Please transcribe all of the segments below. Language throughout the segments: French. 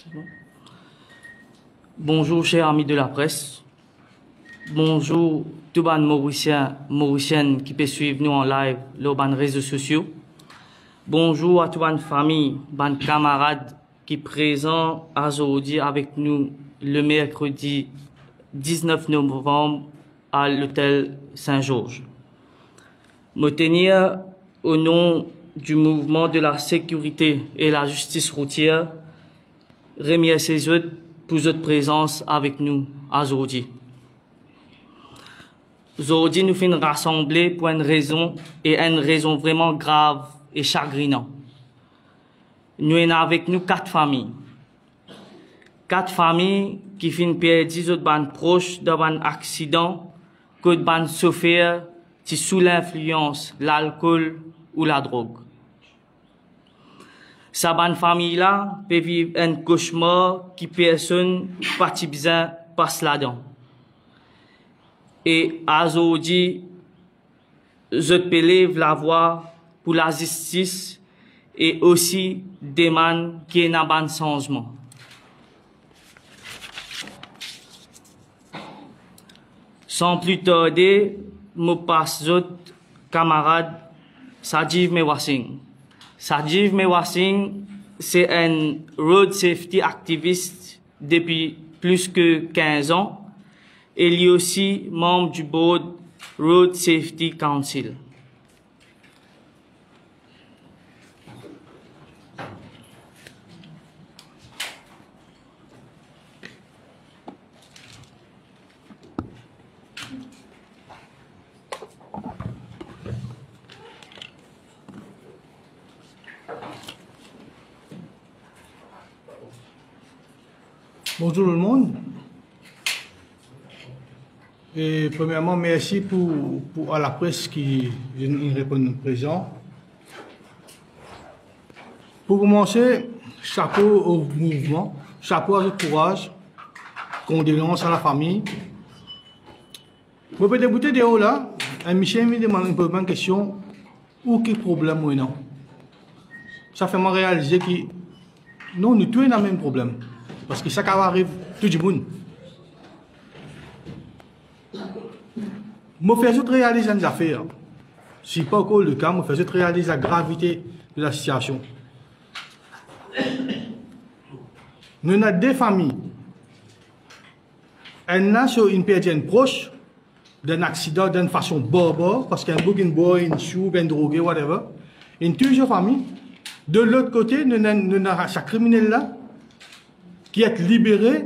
Bon. Bonjour, chers amis de la presse. Bonjour, tout les Mauriciennes qui peuvent suivre nous en live sur les réseaux sociaux. Bonjour à toutes les familles, les camarades qui sont présents aujourd'hui avec nous le mercredi 19 novembre à l'hôtel Saint-Georges. Me tenir au nom du mouvement de la sécurité et la justice routière, remercier pour votre présence avec nous aujourd'hui. Aujourd'hui, nous finissons rassembler pour une raison vraiment grave et chagrinante. Nous avons avec nous 4 familles. 4 familles qui finissent perdre d'autres bandes proches d'un accident que de bandes souffrir sous l'influence de l'alcool ou la drogue. Sa bonne famille-là peut vivre un cauchemar qui personne pas besoin passe là-dedans. Et aujourd'hui, je peux lever la voix pour la justice et aussi demande qu'il y ait un bon changement. Sans plus tarder, je passe autre camarade Sajiv Mewasing. Sajiv Mewasing, c'est un road safety activiste depuis plus que 15 ans. Et il est aussi membre du board Road Safety Council. Bonjour tout le monde. Et premièrement, merci à la presse qui nous répond présent. Pour commencer, chapeau au mouvement, chapeau à votre courage, condoléances à la famille. Vous pouvez débuter de haut là, un Michel me demande une première question, où quel problème ou non? Ça fait moi réaliser que non, nous tous avons le même problème. Parce que ça arrive tout le monde. Je fais juste réaliser une affaire. Si ce n'est pas encore le cas, je fais juste réaliser la gravité de la situation. Nous avons 2 familles. Elle a sur une personne proche d'un accident d'une façon barbare, parce qu'un bouc, une boy, une chou, une drogué, whatever. Une deuxième famille. De l'autre côté, nous avons ce criminel-là qui est libéré,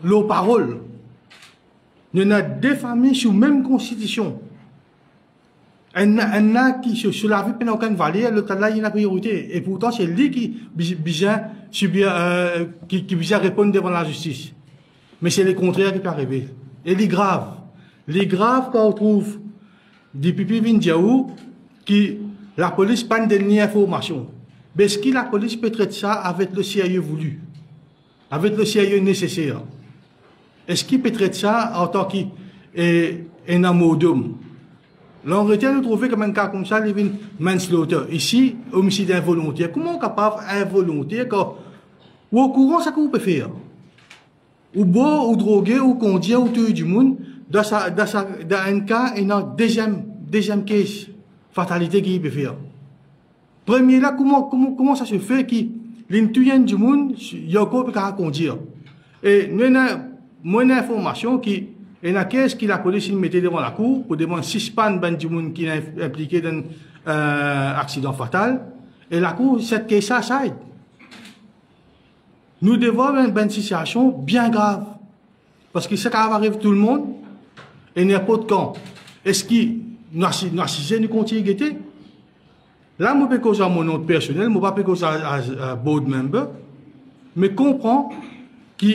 leur parole. Nous avons 2 familles sous la même constitution. Il y en a qui, sur la vie, n'a aucune valeur, l'autre là, il y a une priorité. Et pourtant, c'est lui qui vient répondre devant la justice. Mais c'est le contraire qui peut arriver. Et il est grave. Il est grave quand on trouve des pipis Vindiaou qui la police n'a pas de dernière information. Mais est-ce que la police peut traiter ça avec le sérieux voulu? Avec le sérieux nécessaire? Est-ce qu'il peut traiter ça en tant qu'un amour d'homme? Là, on retient de trouver comme un cas comme ça, il y a manslaughter. Ici, homicide involontaire. Comment on est capable involontaire quand, ou au courant, ça qu'on peut faire? Ou boire, ou droguer, ou conduire, ou tuer du monde, dans un cas, il y a un deuxième case, fatalité qu'il peut faire. Premier là, comment ça se fait qu'il tue du monde, il y a encore qu'à conduire? Et nous avons moins d'informations qui et la caisse qui la police mettait devant la cour pour demander 6 pannes du monde qui est impliqué dans un accident fatal. Et la cour, cette caisse-là, ça aide. Nous devons avoir une situation bien grave. Parce que ça arrive tout le monde, et n'importe quand. Est-ce qu'il nous assisons, nous continuons à guetter? Là, je peux causer à mon nom personnel, je ne peux pas causer à board member, mais comprends que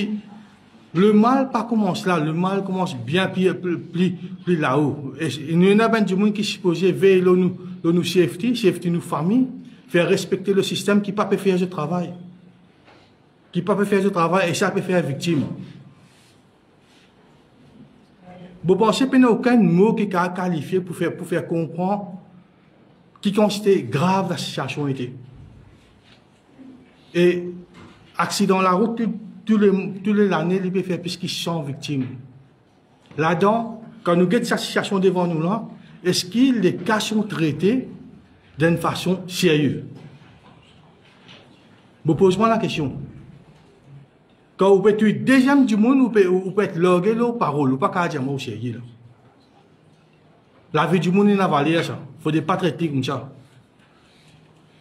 le mal pas commence là, le mal commence bien plus là-haut. Il y en a bien du monde qui est supposé veiller nos safety nos familles, faire respecter le système qui ne peut pas faire ce travail. Qui ne peut pas faire ce travail et ça peut faire victime. Vous pensez qu'il n'y a aucun mot qui est qualifié pour faire comprendre qui considère grave la situation était. Et accident la route, tous les années, il peut faire plus qu'ils sont victimes. Là-dedans, quand nous avons cette situation devant nous là, est-ce que les cas sont traités d'une façon sérieuse? Je pose moi la question. Quand vous pouvez tuer deuxième du monde, vous pouvez être logué là, parole, ou pas qu'à dire moi au sérieux. La vie du monde est la valeur, ça. Il ne faut pas traiter comme ça.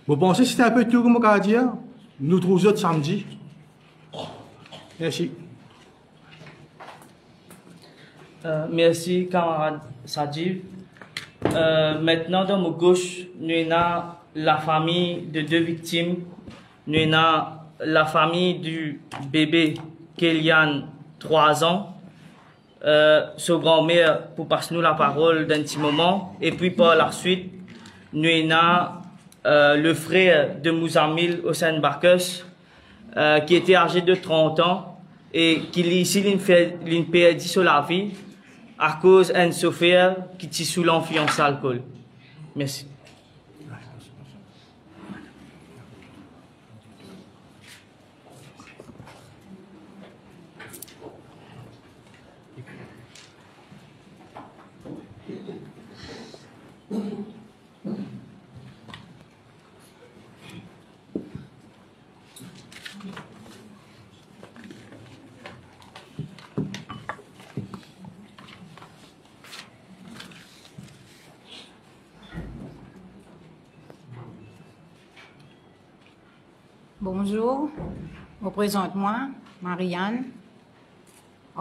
Vous pensez que c'était un peu tout comme on dire? Nous trouvons autres samedi. Merci. Merci, camarade Sadjiv. Maintenant, dans mon gauche, nous avons la famille de 2 victimes. Nous avons la famille du bébé Kélian, 3 ans. Sa grand-mère pour passer nous la parole d'un petit moment. Et puis par la suite, nous avons le frère de Mouzamil Hossein Barkes, qui était âgé de 30 ans et qui ici il perdu sur la vie à cause d'un chauffeur qui était sous l'influence d'alcool. Merci. Bonjour, je me présente moi, Marianne,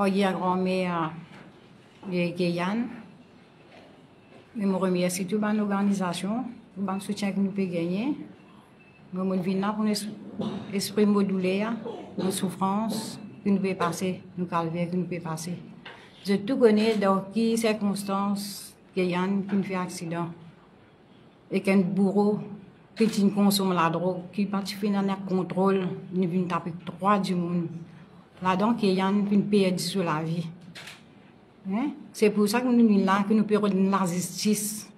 hier grand-mère de Kélian. Je me remercie toute l'organisation, tout le soutien que nous pouvons gagner. Je viens là pour exprimer nos douleurs, nos souffrances que nous pouvons passer, nos calvaires que nous pouvons passer. Je tout connais dans quelles circonstances Kélian qui fait accident et qu'un bourreau qui consomme la drogue, qui participe dans le contrôle, nous venons taper 3 du monde. Là-dedans, il y a une perte sur la vie. Hein? C'est pour ça que nous sommes là, que nous pouvons donner la justice.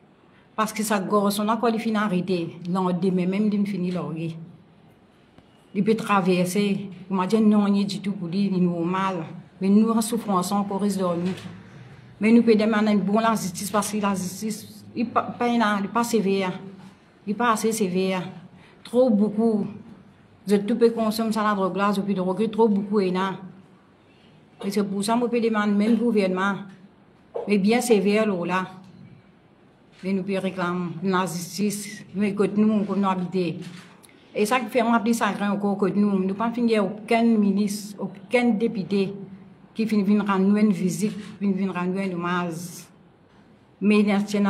Parce que ça gosse, on a quoi les finalités. L'an demain, même de finir leur vie. Il peut traverser. On m'a dit non, il du tout pour lui, il est normal. Mais nous, en souffrance, on risque de nous. Mais nous pouvons demander une bonne justice parce que la justice, il n'est pas sévère. Il n'est pas assez sévère. Trop beaucoup. Je tout peux consommer ça la drogue là, je peux droguer trop beaucoup et là. Et c'est pour ça que je peux demander même gouvernement. Mais bien sévère là. Mais nous pouvons réclamer la justice. Mais que nous, comme nous habitons. Et ça qui fait moi plus sacré encore que nous. Nous ne pouvons pas finir aucun ministre, aucun député qui vient rendre une visite, vient rendre un hommage. Mais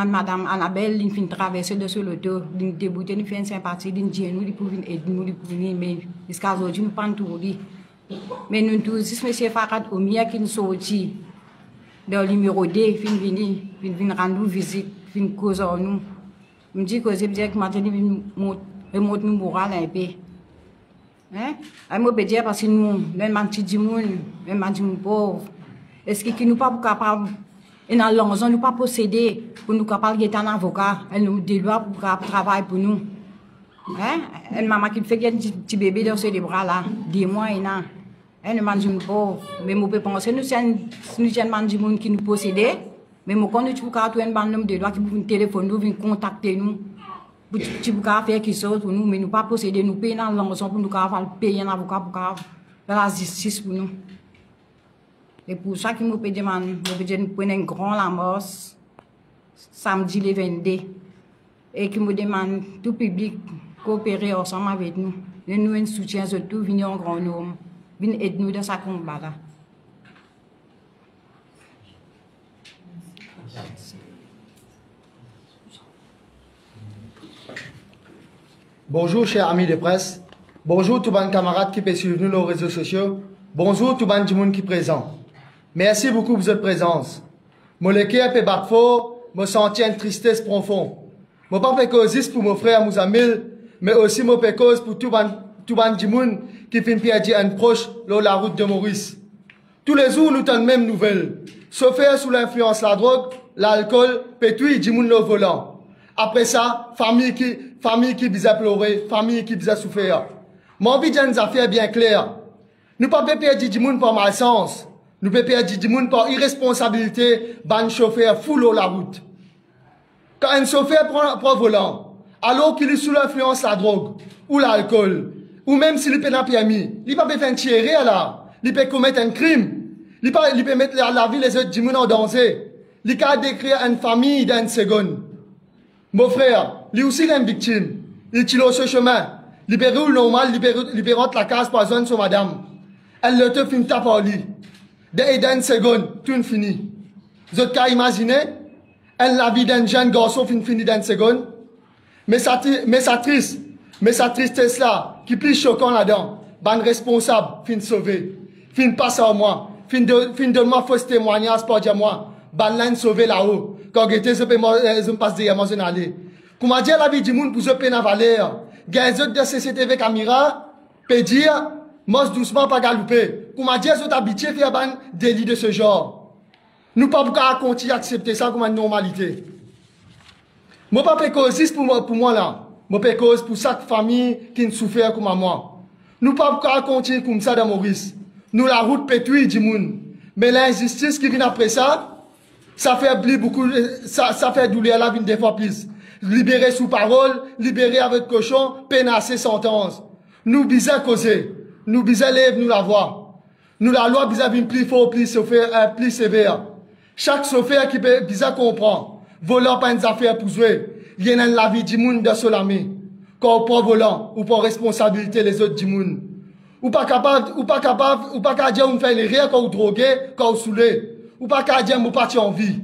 Madame Annabelle, il fait traverser dessus le dos, il débute, il fait une sympathie, il dit nous, il peut aider nous, il peut venir, mais jusqu'à aujourd'hui, nous ne pouvons pas tout dire. Mais nous tous, M. Farad Omia qui nous sortit dans le numéro 2, il vient rendre visite, il vient causer nous. Il me dit que c'est bien que maintenant, il monte nous moral un peu. Hein? Il me dit parce que nous, même un petit monde, même un petit pauvre, est-ce qu'il nous pas capable? Et dans l'ensemble, nous ne pouvons pas posséder pour nous capables d'être un avocat. Elle nous doit pour travailler pour nous. Hein? Elle maman qui fait un petit bébé dans ses bras là, 10 mois et non. Elle ne mange pas. Mais je peux penser nous sommes du monde qui nous possède. Mais je connais tout cas tout un nombre de doigts qui nous téléphoner, nous viennent contacter nous. Pour tu peux faire quelque chose pour nous, mais nous ne pouvons pas posséder, nous payons dans l'ensemble pour nous payer un avocat pour faire la justice pour nous. Et pour ça qu'il me peut demander, nous prenons un grand Lamos samedi le 22 et qui me demande tout public coopérer ensemble avec nous. Et nous un soutien surtout venir en grand nombre, venir aider nous dans ce combat là. Bonjour chers amis de presse. Bonjour tous les camarades qui peuvent suivre nous sur nos réseaux sociaux. Bonjour tout le monde qui est présent. Merci beaucoup pour votre présence. Mon cœur est battu fort, me senti une tristesse profonde. Je ne pas fait cause juste pour mon frère Mouzamil, mais aussi je fais cause pour tout le monde qui finit perdre un proche sur la route de Maurice. Tous les jours, nous avons même nouvelle. Chauffeur sous l'influence de la drogue, l'alcool, pétouille du monde au volant. Après ça, famille qui vise à pleurer, famille qui vise à souffrir. Mon envie d'une affaire bien claire. Nous ne pouvons pas perdre du monde par malchance. Nous ne pouvons pas perdre du monde par irresponsabilité, ban chauffeur foule la route. Quand un chauffeur prend un volant, alors qu'il est sous l'influence de la drogue, ou l'alcool, ou même s'il est pas permis, il ne peut pas faire un tirer là, il peut commettre un crime, il peut mettre la vie des autres du monde en danger, il peut décrire une famille dans une seconde. Mon frère, lui aussi est une victime, il tire ce chemin, il peut rouler normal, il peut rentrer la case par zone sur madame, elle le te finit par lui. Dans une seconde, tout fini. Vous avez imaginé, la vie d'un jeune garçon finit dans une seconde. Mais ça tristesse là, qui est plus choquant là-dedans, ban responsable, fin sauvé, fin passe à moi, fin de moi fausse témoignage pour dire moi, ban l'un sauvé là-haut, quand j'étais je me passe derrière moi, je n'allais. Comment dire la vie du monde pour se peine à valeur, gagne autres de CCTV caméra, peut dire, moi doucement pas galouper. Comment dire, vous habitués à faire un délit de ce genre. Nous ne pouvons pas continuer à accepter ça comme une normalité. Moi, pas cause pour moi là. Moi, pas cause pour chaque famille qui souffre comme moi. Nous ne pouvons pas continuer comme ça dans Maurice. Nous, la route pétouille du monde. Mais l'injustice qui vient après ça, ça fait beaucoup, ça fait douleur la vie des fois plus. Libérer sous parole, libérer avec cochon, pénasser sentence. Nous bisons causer. Nous bisons lève nous la voix. Nous la loi bisons plus fort, plus sévère. Chaque chauffeur qui peut bisons comprendre. Volant pas une affaire pour jouer. Il y a la vie du monde de Solami. Quand on prend volant, ou prend responsabilité les autres du monde. Ou pas capable dire on fait les rires quand on drogué, quand on saoulé. Ou pas capable dire on parti en vie.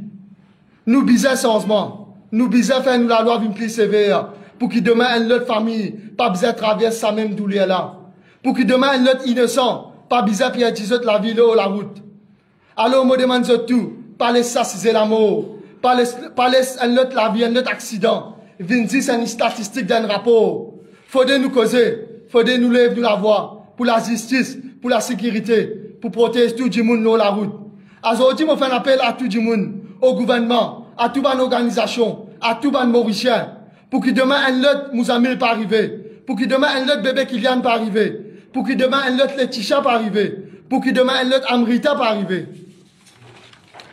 Nous bisons changement. Nous bisons faire nous la loi plus sévère. Pour que demain, une autre famille, pas besoin de traverser sa même douleur là. Pour que demain, un autre innocent, pas besoin de perdre la vie ou la route. Alors, je me demande tout, pas laisser assassiner la mort, pas laisser un autre la vie, un autre accident. Vinci, c'est une statistique d'un rapport. Faudrait nous causer, faudrait nous lever nous la voix, pour la justice, pour la sécurité, pour protéger tout le monde dans la route. Aujourd'hui, je fais un appel à tout le monde, au gouvernement, à toute une organisation, à tout un Mauricien, pour que demain, un autre Mousamil pas arriver, pour que demain, un autre bébé Kylian pas arriver, pour que demain, un autre Laetitia pas arriver, pour que demain, un autre Amrita pas arriver.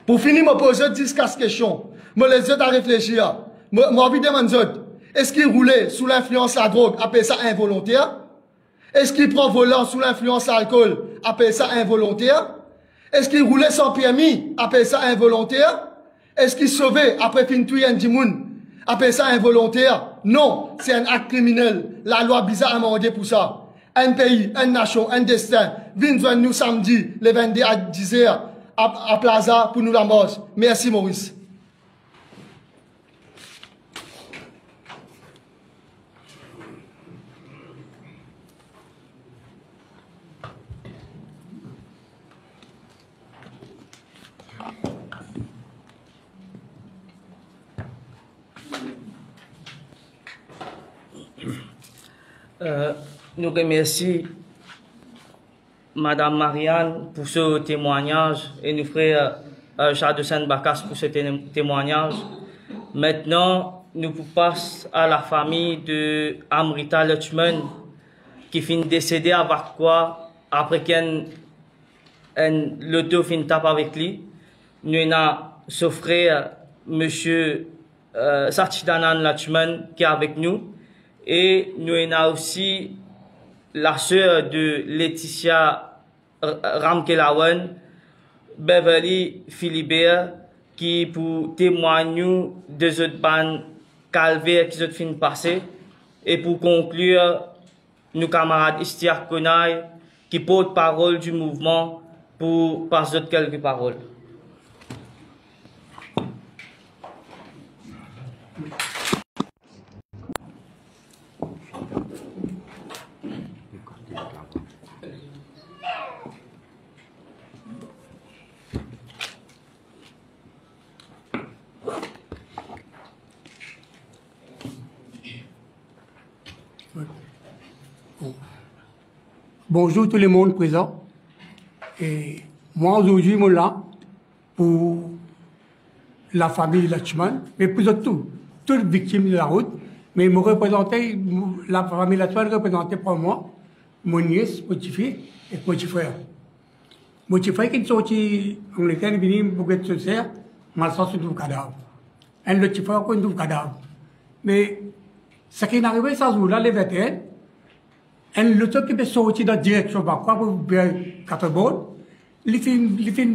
Pour finir, je pose 10 questions. Je les autres à réfléchir. Je envie de demander, est-ce qu'il roulait sous l'influence de la drogue, appelle ça involontaire? Est-ce qu'il prend volant sous l'influence de l'alcool, appelle ça involontaire? Est-ce qu'il roulait sans permis, appelle ça involontaire? Est-ce qu'il sauvait après fin tuer un dimoun, appelle ça involontaire? Non, c'est un acte criminel. La loi bizarre a demandé pour ça. Un pays, une nation, un destin. Viens nous samedi, le 22 à 10h, à Plaza pour nous la mort. Merci Maurice. Nous remercions Madame Marianne pour ce témoignage et nos frères Charles de Saint-Bacas pour ce témoignage. Maintenant, nous passons à la famille de Amrita Lutchman qui finit décédée avec quoi après qu'un l'auto finit tape avec lui. Nous avons ce frère, Monsieur Sachidanan Lutchman qui est avec nous. Et nous avons aussi la sœur de Laetitia Ramkelawan, Beverly Philibert, qui pour témoigner de ce ban calvaire qui se fin passer. Et pour conclure, nos camarades Istiar Konay, qui porte parole du mouvement, pour passer quelques paroles. Bonjour tout le monde présent. Et moi aujourd'hui, je suis là pour la famille Lutchman, mais pour toutes victimes de la route. Mais me représenter, la famille Lutchman représentée par moi, mon nièce, mon petit fils et mon petit frère. Mon petit frère qui est sorti en Angleterre, il est venu pour être sincère, m'a sorti du cadavre. Et le petit frère, il est cadavre. Mais ce qui est arrivé, ça jour-là, les vétérans, et le truc qui est sorti dans la direction, pour faire 4 bords, il fait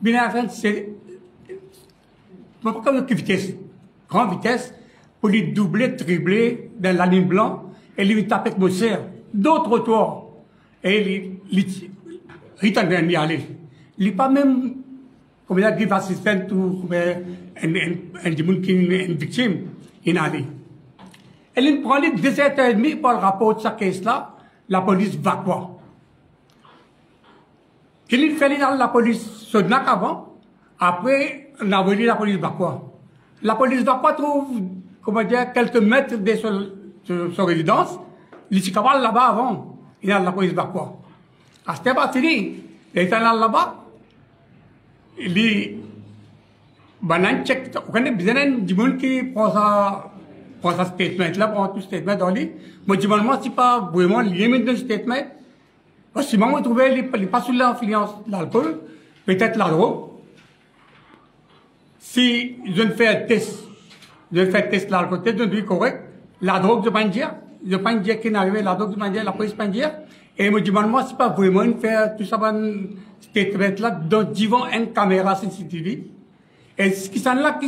bien à faire, c'est comme une vitesse, grande vitesse, pour lui doubler, tripler dans la ligne blanche, et lui taper avec mon serre, d'autres toits, et il t'a bien aller. Il n'est pas même, comme il a dit, assistant ou une victime, il a allé. Elle prend les 17h30 pour le rapport de sa caisse-là, la police va quoi? Qu'il fait dans la police Sodnak avant, après, on a envoyé la police va quoi? La police va quoi trouve, comment dire, quelques mètres de son résidence, il s'est capable là-bas avant, il y a la police va quoi? À ce pas fini, il est allé là-bas, il dit, banan check, on connaît bien du monde qui prend sa statement là, prend tout statement dans lui. Moi, je me demande si pas vraiment lié avec le statement. Parce que si moi, je trouvais, il n'est pas sous l'influence de l'alcool, peut-être la drogue. Si je fais un test, de l'alcool, peut-être je suis correct, la drogue de Pandia, qui est arrivé, la drogue de Pandia, la police Pandia, et je me demande si pas vraiment faire tout ça, statement là, devant une caméra CCTV. Et ce qui s'en là,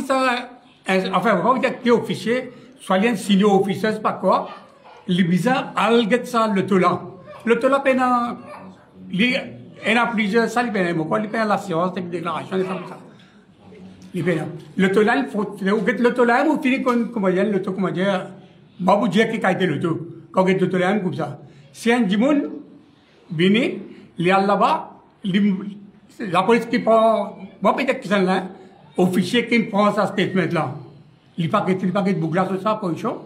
enfin, on va dire que officier, soit un signe officiel, c'est pas quoi, les bizarres, alget ça, le tola. Le tola, il a plusieurs, ça, il peine l'assurance, la déclaration, des comme ça. Le tola, il faut, le tola, il finit comme dire, le tola, comment dire, moi, vous dire qu'il a été le tola. Quand il le tola, comme ça. Si un dimoun, vini, il est là-bas, la police qui prend, moi, peut-être qu'ils sont là, officier qui prend sa statement là. Il n'y a pas de bougla sur sa position.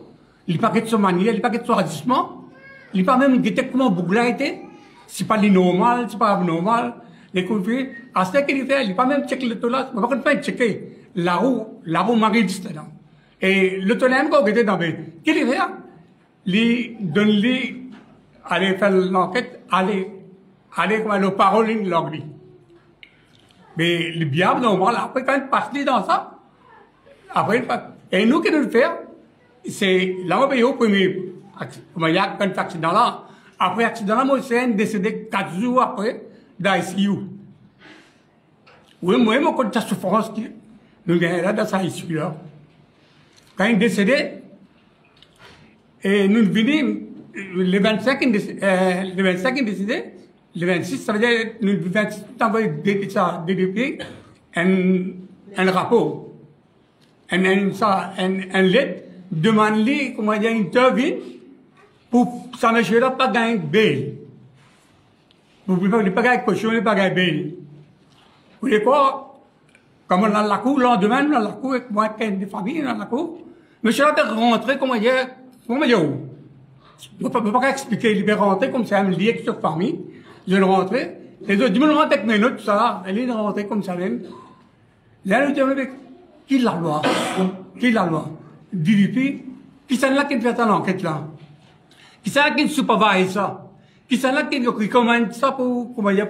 Il n'y a pas de son manière, il n'y a pas de son agissement. Il n'y a pas même de comment bougla était. C'est pas normal, c'est pas abnormal. Les conflits, à ce qu'il fait, il n'y a pas même checké le tola. Il n'y a pas de checker la roue marine dedans. Et le tola, quand il était dans le qu'il fait, il donne aller faire l'enquête, aller comme le paroling l'anglais. Mais le diable, normal, après, quand il passe dans ça, après, et nous, qui nous le faisons, c'est là, on au premier, comme il y a un accident là, après l'accident là, moi, c'est décédé 4 jours après, dans l'ICU. Oui, moi, moi, quand la souffrance, nous gagnons là, dans sa ICU là. Quand il est décédé, et nous venons, le 25, il décédé, le 26, ça veut dire, nous, le 26, envoyé un rapport. Un lettre, demande-lui, comment dire, intervient, pour ça ne pas gagner bail. Vous ne pouvez pas gagner caution, pas gagner bail. Vous voulez quoi? Comme on a la cour, lendemain, on a la cour, avec moi, des familles, on a la cour. Monsieur là, de rentrer, comment dire, où? Je ne peux pas expliquer, il est rentré comme ça, il me dit que sur famille. Je vais rentrer. Les autres, dis-moi, rentre avec mes notes, tout ça. Elle est rentrée comme ça même. Là, elle me dit, qui la loi? Qui la loi? DVP, qui c'est là qui fait l'enquête là? Qui c'est là qui supervise ça? Qui c'est là qui recommande ça pour, comment dire,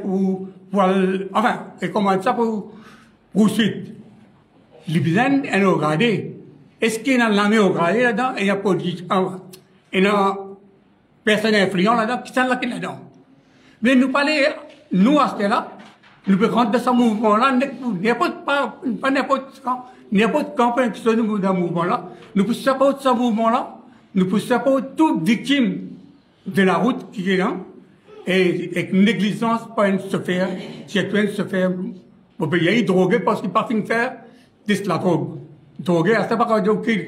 enfin, recommande ça pour poursuite? Les besoins, elle a regardé. Est-ce qu'il y a l'armée regardé là-dedans? Et il y a police, il y a personne influent là-dedans? Qui c'est là qui est là-dedans? Mais nous parler, nous, à ce là, nous pouvons rentrer dans ce mouvement-là, pas n'importe quand, qui soit dans ce mouvement-là, nous pouvons supporter ce mouvement-là, nous pouvons supporter toute victime de la route qui est là, et avec négligence, pas une se faire, si elle se faire, bon, il y a drogué parce qu'il n'a pas fini de faire, c'est la drogue. Drogué, c'est pas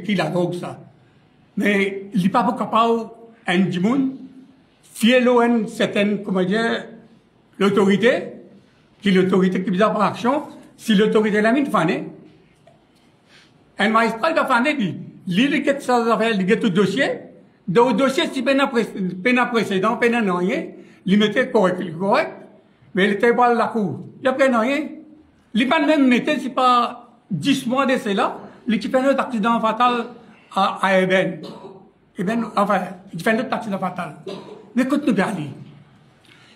qui la drogue, ça. Mais il n'est pas capable, un dimoun, fier une certaine, comment dire, l'autorité, qui est l'autorité qui vise par action, si l'autorité l'a mis de faner, un magistrat de faner dit, l'île qui est ça affaire, il tout dossier, dans le dossier, si peine précédent, peine rien, il mettait correct, mais il était pas la cour. Il n'y a pas rien. Il pas même mettait, c'est pas 10 mois de cela, il fait un autre accident fatal à Eben. Enfin, il fait un autre accident fatal. Mais écoute-nous bien,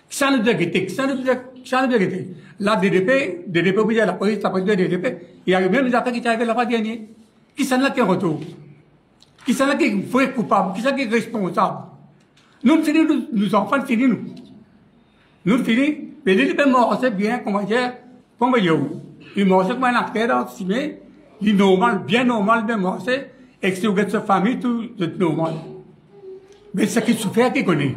Ça nous dégrette, ça nous dégrette. La DDP, oui, la police, la police de DDP, il y a même des affaires qui sont arrivées la fois dernière. Qui sont là qui est retour? Qui sont là qui est vrai coupable? Qui sont là qui est responsable? Nous, nous enfants, finis nous. Nous, finis, mais les DDP morts, c'est bien, comment dire, comme il y a où? Ils morts, c'est comme un acteur estimé, il est normal, bien normal, bien mort, c'est, et que si vous êtes sa famille, tout est normal. Mais ce qui souffert, qui connaît?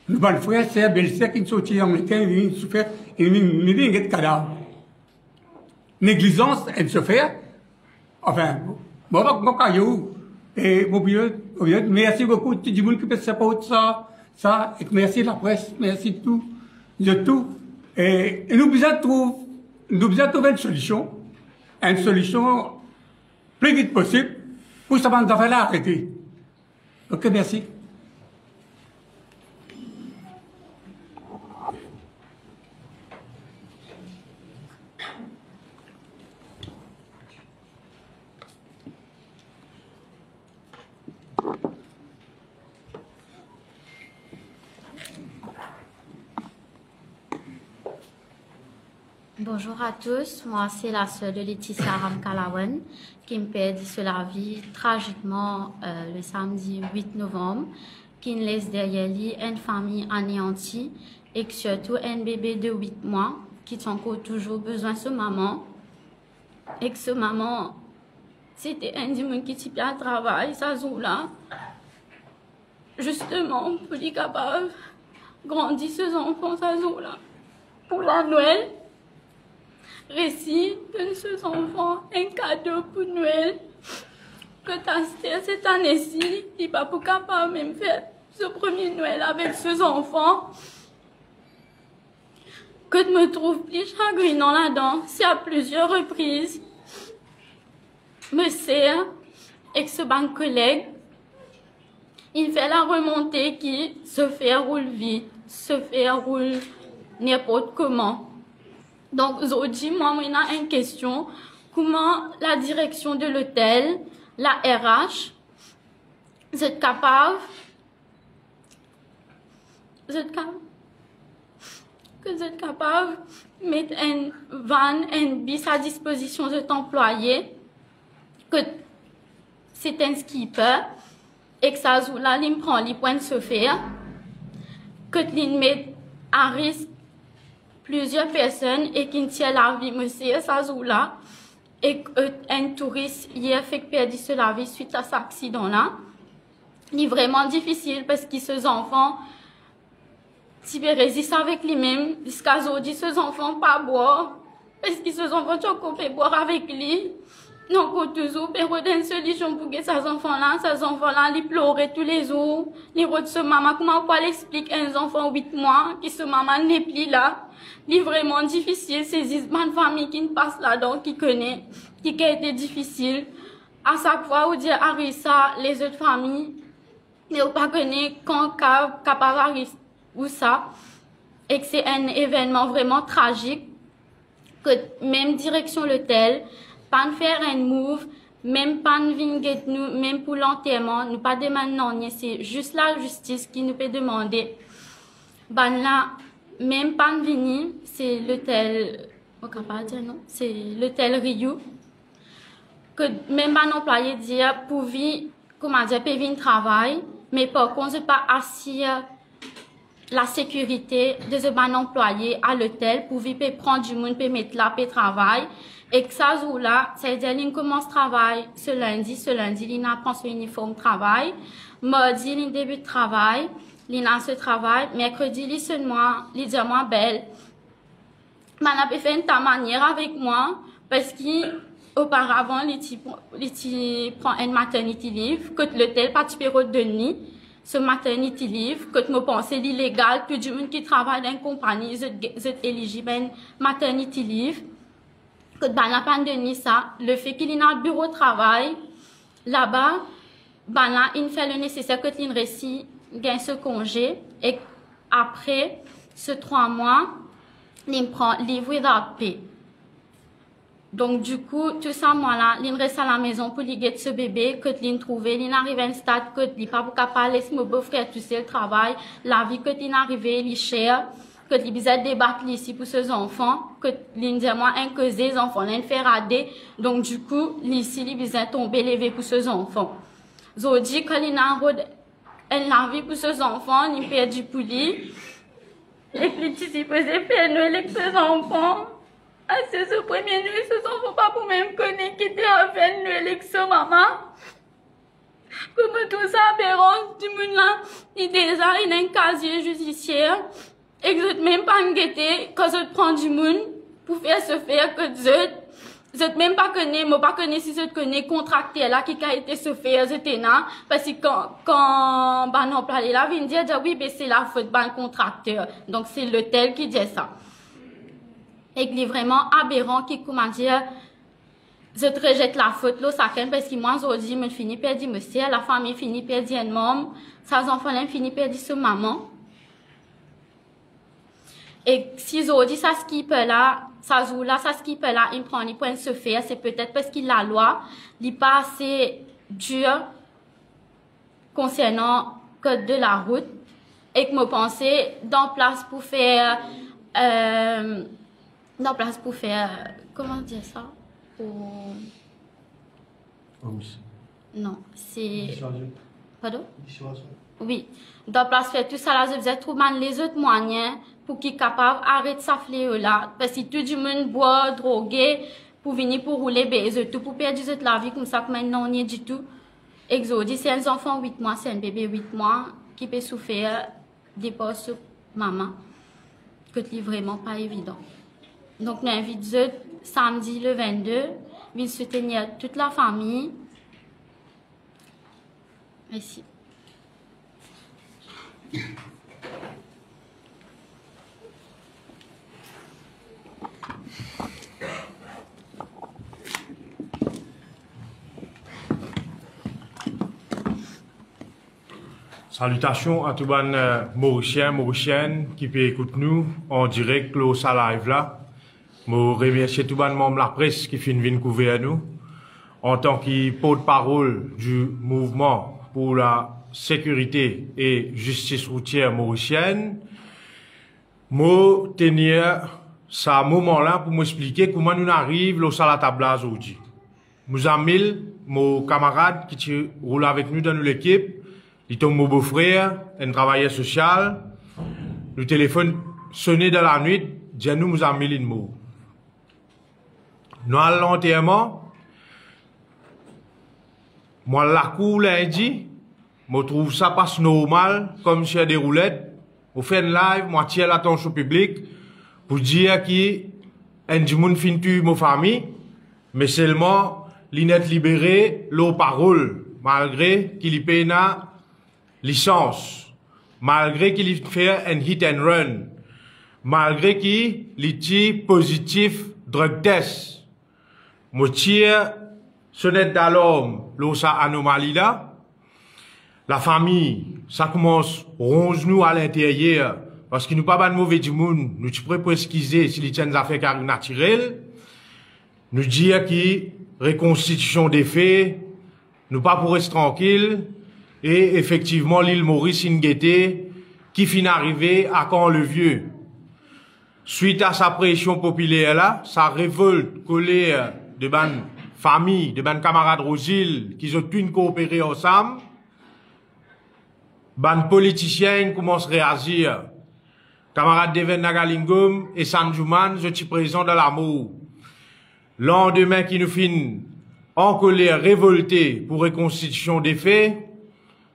Nous, le frère, c'est belle-sœur qui sont sortis en Américain, ils souffert, ils n'ont pas de cadavre. Négligence, elle se fait. Enfin, mon caillou, et mon vieux, merci beaucoup, tout le monde qui peut supporter ça, et merci la presse, merci de tout. Et nous besoin trouver une solution plus vite possible, pour ça, on va l'arrêter. Ok, merci. Bonjour à tous, moi c'est la sœur de Laetitia Ramkalawan qui me perd sur la vie tragiquement le samedi 8 novembre, qui ne laisse derrière lui une famille anéantie et surtout un bébé de 8 mois qui a encore toujours besoin de ce maman. Et que ce maman, c'était un démon qui t'y bien travail, ça joue là, justement pour les capables grandir ses enfants, ça joue là, pour la Noël. Récit de ces enfants, un cadeau pour Noël, que cette année-ci, il n'est pas pour capable même faire ce premier Noël avec ses enfants, que je me trouve plus chagrinant là-dedans, c'est à plusieurs reprises, me sert, avec ce bon collègue, il fait la remontée qui se fait rouler vite, se fait rouler n'importe comment. Donc, aujourd'hui, moi, j'ai une question. Comment la direction de l'hôtel, la RH, vous êtes capable de mettre une van, un bus à disposition de employé, que c'est un skipper, et que ça, là, il prend les points de se faire, que il met à risque plusieurs personnes et qui ne tient la vie, monsieur, ça joue là, et un touriste hier fait perdre la vie suite à cet accident-là. Il est vraiment difficile parce que ces enfants, si ils résistent avec lui-même, jusqu'à aujourd'hui, ces enfants pas boire, parce que ces enfants, tu peux boire avec lui. Donc, toujours, il y a une solution pour que ces enfants-là, ils pleurent tous les jours. Ils redisent ce maman, comment on peut l'expliquer à un enfant 8 mois, que ce maman n'est plus là. Il est vraiment difficile, c'est une famille qui ne passe là-dedans, qui connaît, qui a été difficile. À chaque fois, on dit, arrive ça, les autres familles, mais on pas connaît quand capable arrive ou ça. Et que c'est un événement vraiment tragique, que même direction l'hôtel, pas faire un move, même pas nous, même pour l'enterrement, nous pas demander, c'est juste la justice qui nous peut demander. Ben là, même pas venir, c'est l'hôtel, on peut pas dire non, c'est l'hôtel Rio, que même un employé dit, pour vivre, comment dire, peut venir travail, mais par contre, c'est pas assis la sécurité de ce bon employé à l'hôtel pour vivre, prendre du monde, peut mettre là, peut travailler. Et que ça joue là, c'est-à-dire qu'il commence travail ce lundi, il apprend son uniforme de travail. Mardi, il débute travail, il a ce travail. Mercredi, il seulement, il dit moi belle. Man a fait une ta manière avec moi, parce qu'auparavant, il prend une maternity leave, que l'hôtel pas de période de nuit. Ce maternity leave, que me pensais l'illégal, tout le monde qui travaille dans une compagnie, est éligible à une maternity leave. Que dans la pandémie, ça, le fait qu'il y a un bureau de travail, là-bas, là, il fait le nécessaire que il réussit, gagne ce congé, et après, ce 3 mois, il prend leave without pay. Donc, du coup, tout ça, moi, là, il reste à la maison pour lui guetter ce bébé, que il trouvé, il arrive à un stade que il pas pour parler, mon beau-frère, tu sais, le travail, la vie que il arrivé, il est cher, que il besoin débattre ici pour ses enfants, que il dit, moi, un que ses enfants, il fait rader. Donc, du coup, ici, il besoin tomber, lever pour ses enfants. Zodi, quand il a la vie pour ses enfants, il perd du poulet. Et puis, il faisait faire Noël avec ses enfants. Ah, c'est ce premier nuit, ce enfants pas pour même connaître qui était en fait Noël avec sa maman. Comme tout ça, aberrant, du monde là, il déjà, il a un casier judiciaire. Et que je même pas guetter, quand je prends du monde, pour faire ce faire que je même pas connais, moi pas connais si je connais contracté là, qui a été ce faire, j'étais là, parce que quand, ben, non, là, il me dit, oui, ben, c'est la faute, ben, contracteur. Donc, c'est l'hôtel qui dit ça. Et qu'il est vraiment aberrant, qui, comment dire, je te rejette la faute, là, ça quand parce que moi, aujourd'hui, je finis par dire, monsieur, la famille finit par dire une maman, ses enfants, là, finit par dire sa maman. Et si aujourd'hui, ça skip là, ça joue là, ça skip là, il prend les points de se faire, c'est peut-être parce qu'il la loi, il n'est pas assez dur concernant le code de la route, et que me pensais dans place pour faire, comment dire ça? Non, c'est... Pardon? Oui. Dans place faire tout ça là, je faisais trop mal les autres moyens pour qu'ils soient capables d'arrêter ça fléau là. Parce que tout le monde boit, droguer, pour venir pour rouler, ben, tout pour perdre la vie comme ça, que maintenant on n'y est du tout. Exodie, c'est un enfant 8 mois, c'est un bébé 8 mois qui peut souffrir des postes sur maman. Que c'est vraiment pas évident. Donc, nous invitons samedi le 22, nous soutenir toute la famille. Merci. Salutations à tous les Mauriciens, Mauriciennes qui peuvent écouter nous en direct au live là. Je remercie tous les membres de la presse qui viennent couvrir nous. En tant que porte-parole du mouvement pour la sécurité et justice routière mauricienne, je tenir ce moment-là pour m'expliquer comment nous arrivons au la table aujourd'hui. Nous avons mes camarades qui roulent avec nous dans l'équipe. Il tombe mon beau-frère, un travailleur social. Le téléphone sonnait dans la nuit, dis-nous, nous avons mis une mot. Nous allons l'enterrement. Moi, la cour lundi, je trouve ça passe normal, comme sur des roulettes. On fait un live, moi, tiens l'attention publique pour dire qu'un du monde finit tuer ma famille, mais seulement, l'inet libéré, l'eau parole, malgré qu'il y paye une licence, malgré qu'il fait un hit and run, malgré qu'il est positif drug test. Moi tire sonnette d'alarme l'osa anomalie là. La famille, ça commence ronge nous à l'intérieur parce qu'il nous pas de mauvais du monde, nous tu pourrais presquiser si les tiennent affaires naturelles. Nous dire que reconstitution des faits, nous pas pour rester tranquille. Et effectivement, l'île Maurice Nguété, qui finit arrivé à Camp-le-Vieux. Suite à sa pression populaire là, sa révolte, colère de ban famille, de ban camarades Rosil, qui ont pu coopérer ensemble, ban politiciens commencent à réagir. Camarades Deven Nagalingum et Sanjouman, je suis présent dans l'amour. Lendemain qui nous finit en colère, révolté pour reconstitution des faits,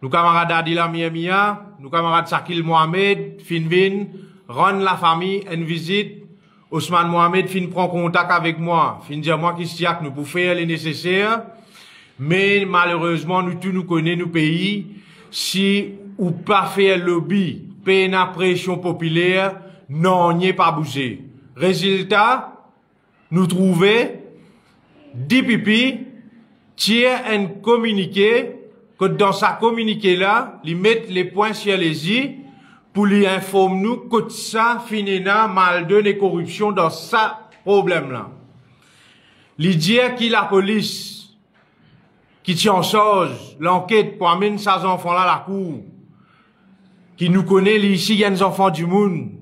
nous camarades Adila Miamia, nous camarades Sakil Mohamed, Finvin, rendre la famille une visite. Ousmane Mohamed fin prend contact avec moi, fin dire moi Christian nous pour faire les nécessaires. Mais malheureusement nous tous nous connaissons nos pays. Si ou pas faire lobby, peine à pression populaire, non n'y est pas bougé. Résultat, nous trouvons 10 pipi tire un communiqué que dans sa communiqué là, ils mettent les points sur les i pour lui informer nous que ça finit mal de corruption dans ça problème là. il dit qu'il la police qui tient en charge l'enquête pour amener ces enfants-là à la cour, qui nous connaît, ici, il y a des enfants du monde,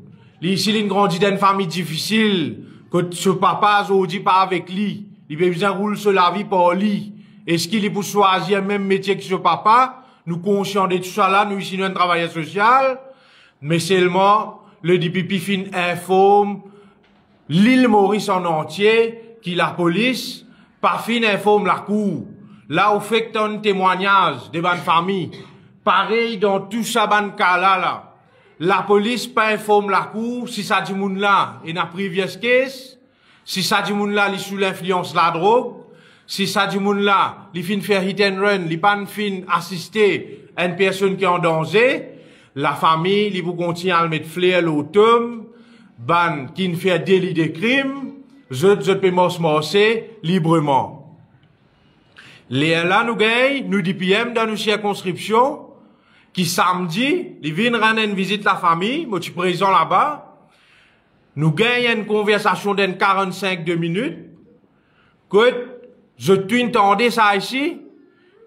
ici, il grandit dans une famille difficile, que ce papa, aujourd'hui, pas avec lui, il a besoin de rouler sur la vie par lui. Est-ce qu'il est pour choisir le même métier que ce papa? Nous conscients de tout ça là, nous ici, nous, un travailleur social, mais seulement, le DPP fin informe l'île Maurice en entier, qui la police, pas fin informe la cour. Là, où fait que un témoignage de bonne famille. Pareil, dans tout ça, ban cas là. La police pas informe la cour, si ça dit moun là, il n'a previous case, si ça dit moun là, il sous l'influence de la drogue, si ça dit moun là, il fin faire hit and run, il pas fin assister à une personne qui est en danger, la famille, il vous continue à le mettre flair l'automne, ban, qui ne fait délit de crime, je peux morcer librement. Les là, nous gagnons, nous DPM dans nos circonscriptions, qui samedi, ils viennent rendre une visite la famille, moi, je suis présent là-bas. Nous gagnons une conversation d'une 45 minutes, que je t'entendais ça ici,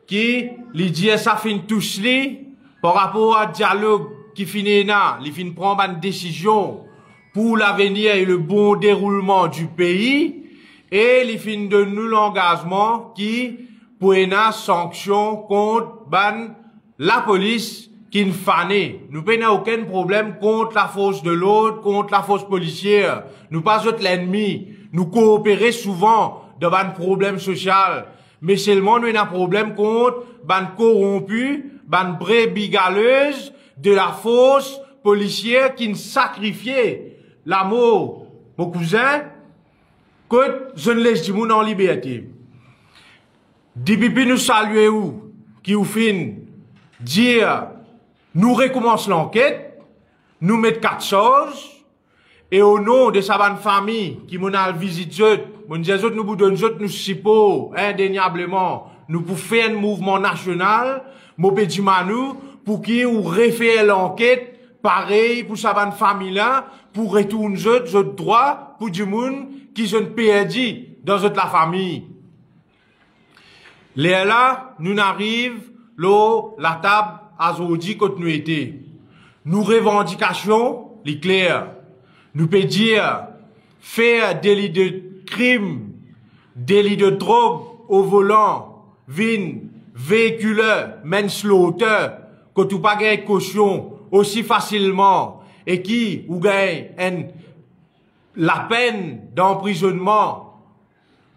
qui, il dit, ça fin tous les, par rapport à dialogue qui finit là, il fin prendre une décision pour l'avenir et le bon déroulement du pays, et il fin de nous l'engagement qui, pour une sanction contre la police qui ne fanait. Nous n'avons aucun problème contre la force de l'ordre, contre la force policière. Nous pas autres l'ennemi. Nous coopérons souvent dans un problème social. Mais seulement nous avons un problème contre ban corrompus, ban brebis galeuses de la force policière qui ne sacrifiait l'amour. Mon cousin, que je ne laisse du monde en liberté. DPP nous salue où, qui ou fin, dire, nous recommençons l'enquête, nous mettons 4 choses, et au nom de sa bonne famille, qui m'a visité, nous vous donnons, nous suppos, indéniablement, nous pour faire un mouvement national, nous pédimons nous, pour qui ou refaire l'enquête, pareil, pour sa bonne famille là, pour retourner notre droit, pour du monde, qui je ne perdu dans la famille. Là, nous n'arrive la table à aujourd'hui quand nous étions. Nous revendications, les clairs. Nous peut dire, faire délit de crime, délit de drogue au volant, vin, véhiculeur, manslaughter, que tout pas gagne caution aussi facilement, et qui, ou gagne la peine d'emprisonnement,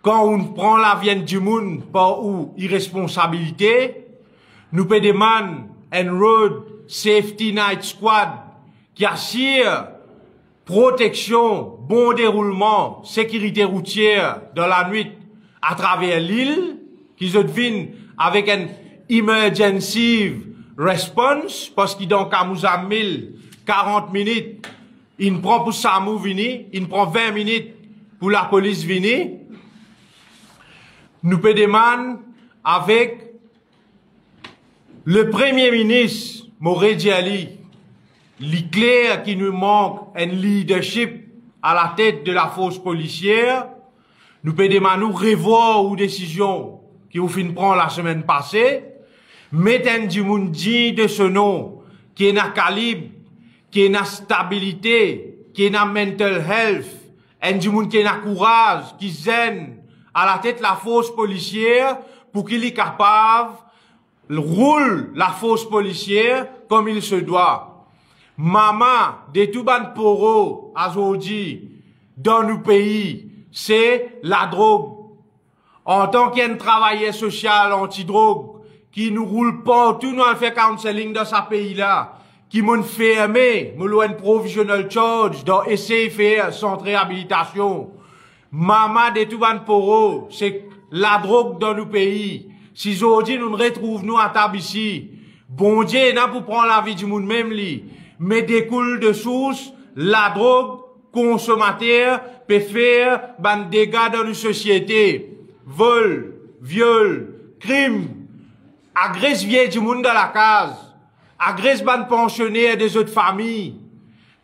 quand on prend la vie du monde par ou irresponsabilité, nous peut demander un road safety night squad qui assure protection, bon déroulement, sécurité routière dans la nuit à travers l'île, qui se devine avec un emergency response, parce qu'il donc à 40 minutes, il prend pour SAMU venir, il prend 20 minutes pour la police venir. Nous peut demander avec le Premier ministre, Moré Diali, l'éclair qui nous manque un leadership à la tête de la force policière, nous peut demander nous revoir aux décisions qui ont fin prendre la semaine passée, mettre un du monde digne de ce nom, qui est un calibre, qui est une stabilité, qui est un mental health, un du monde qui est un courage, qui zen, à la tête de la force policière pour qu'il est capable de rouler la force policière comme il se doit. Maman, de tout ban poro, aujourd'hui, dans nos pays, c'est la drogue. En tant qu'un travailleur social anti-drogue, qui nous roule partout, nous on fait counseling dans ce pays-là, qui m'ont fermé, nous l'ont provisional charge, dans essayer de faire centre réhabilitation. Maman de tout ban poro, c'est la drogue dans nos pays. Si aujourd'hui nous nous retrouvons à table ici, bon Dieu n'a pour prendre la vie du monde même li, mais découle de source, la drogue, consommateur, peut faire ban dégâts dans nos sociétés. Vol, viol, crime, agresse vieille du monde dans la case, agresse ban pensionnaire des autres familles,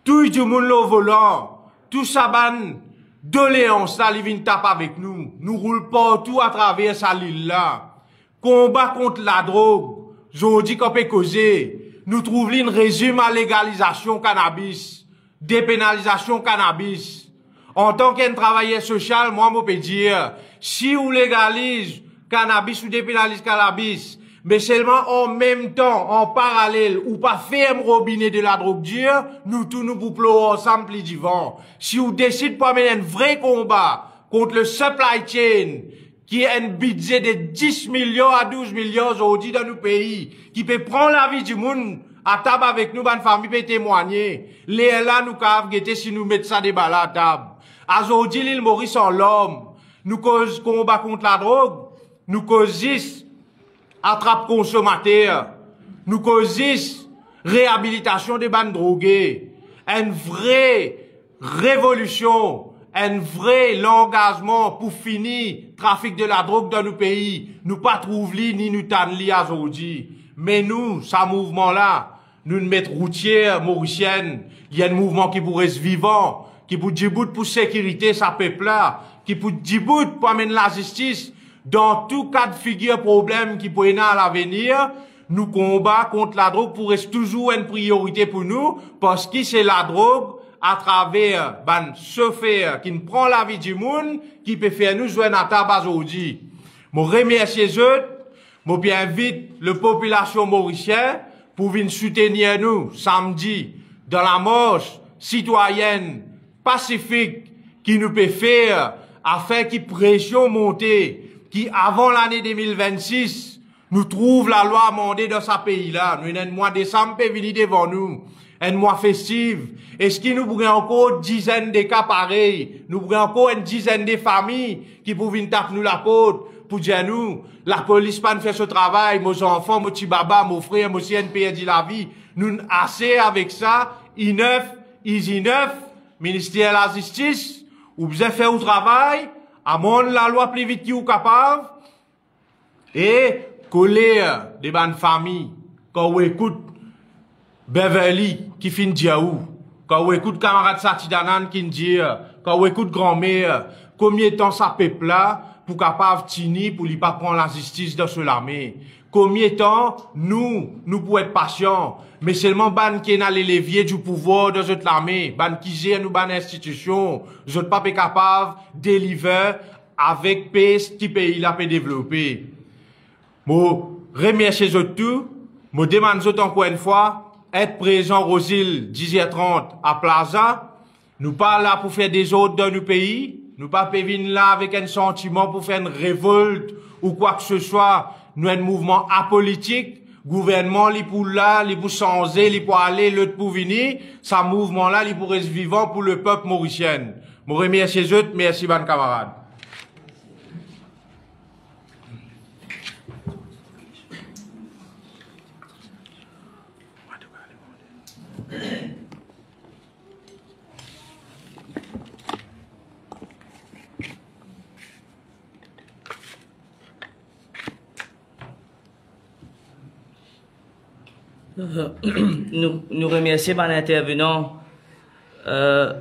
tout du monde au volant, tout ça ban doléance là, il vient taper avec nous. Nous roulons partout à travers sa île là. Combat contre la drogue. Jodi qu'on peut causer. Nous trouvons une régime à légalisation cannabis. Dépénalisation cannabis. En tant qu'un travailleur social, moi, je peux dire, si vous légalise cannabis ou dépénalise cannabis, mais seulement en même temps, en parallèle, ou pas ferme robinet de la drogue dure, nous tous nous bouclons ensemble plus divan. Si vous décidez de mener un vrai combat contre le supply chain, qui est un budget de 10 millions à 12 millions aujourd'hui dans nos pays, qui peut prendre la vie du monde à table avec nous, bonne famille peut témoigner. Les là, nous caves guetter si nous mettons ça des balles à table. Aujourd'hui, l'île Maurice en l'homme. Nous cause combat contre la drogue. Nous causons attrape consommateurs. Nous causons réhabilitation des bandes drogués. Une vraie révolution. Un vrai engagement pour finir trafic de la drogue dans nos pays. Nous pas trouver ni nous tanli aujourd'hui. Mais nous, ce mouvement-là, nous mettons routière mauricienne. Il y a un mouvement qui pourrait se vivant, qui pour Djibouti pour sécurité sa peuple-là, qui pour Djibouti pour amener la justice. Dans tout cas de figure problème qui pourrait à l'avenir, nous combat contre la drogue pour rester toujours une priorité pour nous, parce que c'est la drogue à travers ce fait qui nous prend la vie du monde, qui peut faire nous jouer à table aujourd'hui. Je remercie eux, je bien invite la population mauricienne pour venir soutenir nous samedi dans la marche citoyenne pacifique qui nous peut faire afin qu'il pression monter, qui avant l'année 2026 nous trouve la loi amendée dans ce pays-là. Nous, un mois de décembre peut venir devant nous. Un mois festif. Est-ce qu'il nous pourrait encore une dizaine de cas pareils? Nous pourrait encore une dizaine de familles qui pourraient taper nous la côte pour dire nous, la police pas fait ce travail, mes enfants, mon petit baba, mon frère, mon sien perdu la vie. Nous assez avec ça, I9, ministère de la Justice, ou vous avez fait au travail, amende la loi plus vite qui vous capable, et coller des bonnes familles, quand vous écoutez Beverly qui finit Diaou, quand vous écoutez camarade Satidanan qui dit, quand vous écoutez grand-mère, combien de temps ça peuple là pour capable tini pour lui pas prendre la justice dans ce l'armée. Combien de temps nous pouvons être patients, mais seulement ban qui n'a les leviers du pouvoir de cette armée, ban qui gère nous ban institution, je pas capable délivrer avec paix qui pays là peut développer. Moi remercie tout, moi demande encore une fois être présent Rosil 10h30 à Plaza. Nous pas là pour faire des autres dans nos pays. Nous pas venir là avec un sentiment pour faire une révolte ou quoi que ce soit. Nous un mouvement apolitique. Gouvernement, li pour là, li pour changer, li pour aller, l'autre pour venir. Ce mouvement-là, li pour rester vivant pour le peuple mauricien. Je remercie eux, merci, bonnes camarades. Nous remercions mon intervenant, la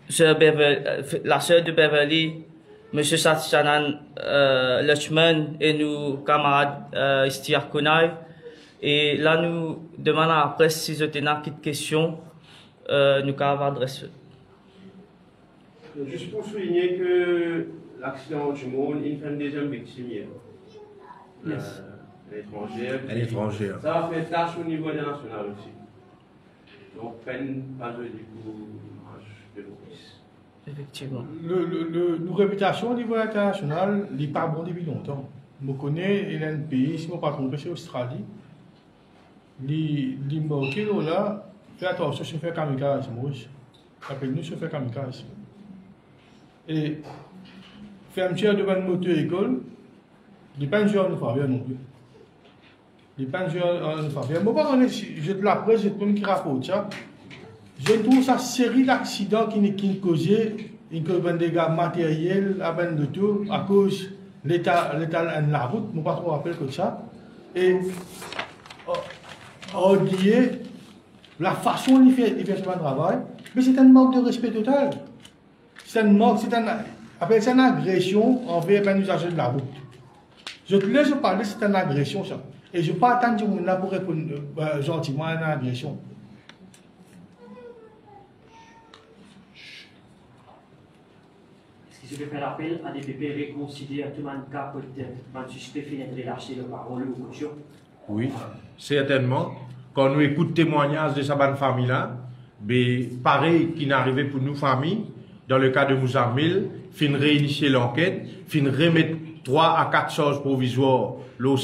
sœur de Beverly, M. Satidanan Lutchman et nos camarades Istiar Konai. Et là, nous demandons à la presse si vous avez une question, nous avons adressé. Juste pour souligner que l'accident du monde, il fait une deuxième victime hier. Yes. À l'étranger. Ça a fait tâche au niveau international aussi. Donc, peine pas de police. Effectivement. Nos réputations au niveau international n'est pas bon depuis longtemps. Je connais un pays, si je ne me trompe pas, c'est l'Australie. Les Marocains là, fais attention, je fais kamikaze, moi. Appelle-nous, je fais kamikaze. Et faire un tir devant une moto-école, il n'est pas un joueur de faveur non plus. Il n'est pas un joueur de faveur. Moi, je te la presse, je te donne qui rapporte ça. Je trouve ça série d'accidents qui causent des dégâts matériels de tout à cause de l'état de la route. Je ne pas trop rappeler que ça. Et on dit la façon dont il fait son travail, mais c'est un manque de respect total. c'est une agression envers un usager de la route. Je te laisse parler, c'est une agression ça. Et je ne vais pas attendre que vous pour répondre gentiment à une agression. Est-ce que je peux faire appel à DPP réconsidérer tout le monde cas peut-être un suspect fait relâcher le parole ou caution? Oui, certainement. Quand nous écoutons le témoignage de sa bonne famille-là, pareil qui n'est arrivé pour nous, famille, dans le cas de Mouzamil, fin réinitier l'enquête, fin remettre 3 à 4 choses provisoires là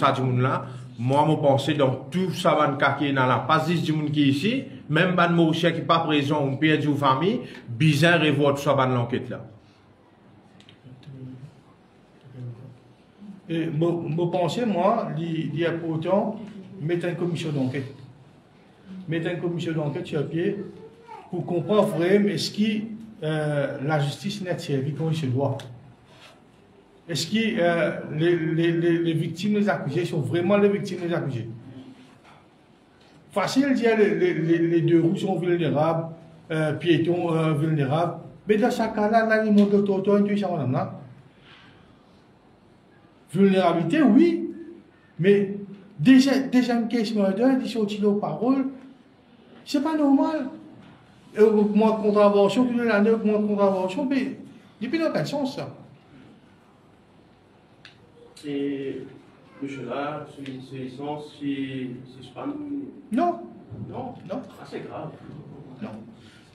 là. Moi, je pense donc tout ça va qui est dans la passe du monde qui est ici, même ban Mauricien qui n'est pas présent, on perd du famille, bizarre revoir tout ça dans l'enquête là. Et je pense, moi, il y a pourtant mettre une commission d'enquête. Mettre une commission d'enquête sur pied pour comprendre vraiment est-ce que la justice n'est servie comme il se doit. Est-ce que les victimes, les accusés sont vraiment les victimes, les accusés? Facile de dire les deux roues sont vulnérables, piétons vulnérables, mais dans ce cas-là, l'animal de toto, intuition, vulnérabilité, oui, mais déjà une question de sortir aux paroles, c'est pas normal. Moi, contravention, puis l'année, moi, contravention, mais depuis dans quel sens ça? Et monsieur là, c'est licence, c'est spam? Non. Non. Non. Ah, c'est grave. Non.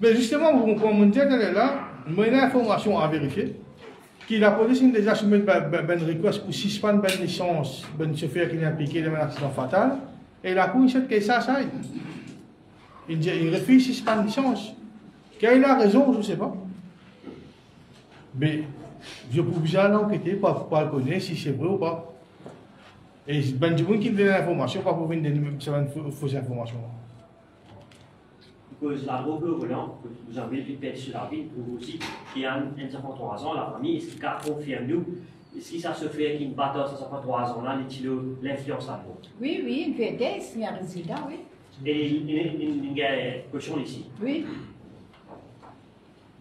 Mais justement, comme on dit là, moi, une information à vérifier. Qui la police a déjà soumis une request pour suspendre une licence, un chauffeur qui est impliqué dans un accident fatal. Et la Cour, il ça. Il refuse de suspendre une licence. Quelle est la raison, je ne sais pas. Mais je peux vous enquêter pour connaître si c'est vrai ou pas. Et ben du monde qui me donne l'information, pas pour venir donner fausse information. Because la drogue au volant, vous avez vu peut-être sur la ville, pour aussi, qui a un certain 3 ans, la famille, est-ce qu'il confirme nous, si ça se fait qu'une bataille, ça fait 3 ans là, l'influence à vous? Oui, oui, une VDS, il y a un résident, oui. Et il y a une cochon ici? Oui.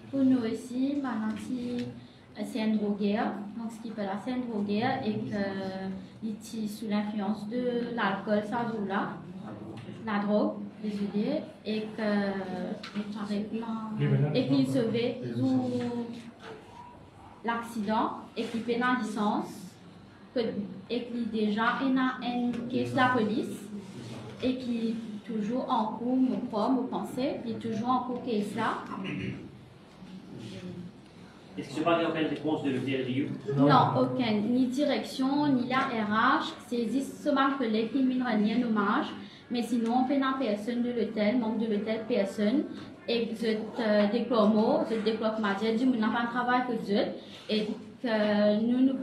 Pour nous aussi, maintenant, c'est une drogueur, donc ce qui peut là, c'est une drogueur et qu'il est sous l'influence de l'alcool, ça joue là, la drogue, désolé, et qu'il se fait sous l'accident et qu'il fait la licence, et qu'il déjà est une caisse de la police et qui est toujours en cours, mon pensée, il est toujours en cours caisse là. Est-ce que ce n'est pas une réponse de l'hôtel Rio? Non, aucune. Ni direction, ni la RH. C'est seulement un collègue qui me rend un hommage. Mais sinon, on fait une personne de l'hôtel, membre de l'hôtel, personne. Et je déclare je déclare ma dit, je n'ai pas un travail que je. Et nous,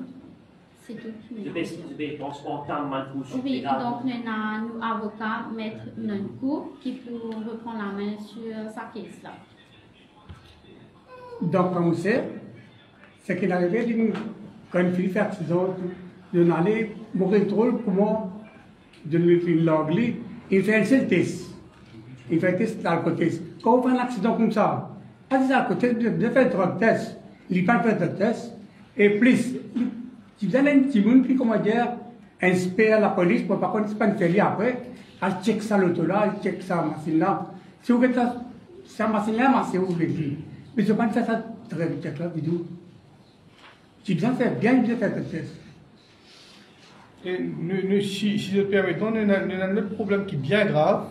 c'est tout. Je vais transporter un mal pour oui, donc nous avons un avocat, maître Nonkou, qui peut reprendre la main sur sa caisse là. Donc, comme vous savez, c'est qu'il arrivait quand une fille fait accident, de aller mourir trop pour moi, de l'anglais, il fait un seul test. Il fait un test d'alcool test. Quand on fait un accident comme ça, pas des alcool test, de faire un test, il pas fait un test, et plus, si vous avez un petit monde, puis comment dire, inspire la police, pour par contre, c'est pas une félie après, elle check ça l'auto là, elle check ça machine là. Si vous faites ça machine là, c'est où vous voulez. Mais je pense que ça très vite avec la vidéo. J'ai bien fait le test. Et si nous permettons, nous avons un autre problème qui est bien grave,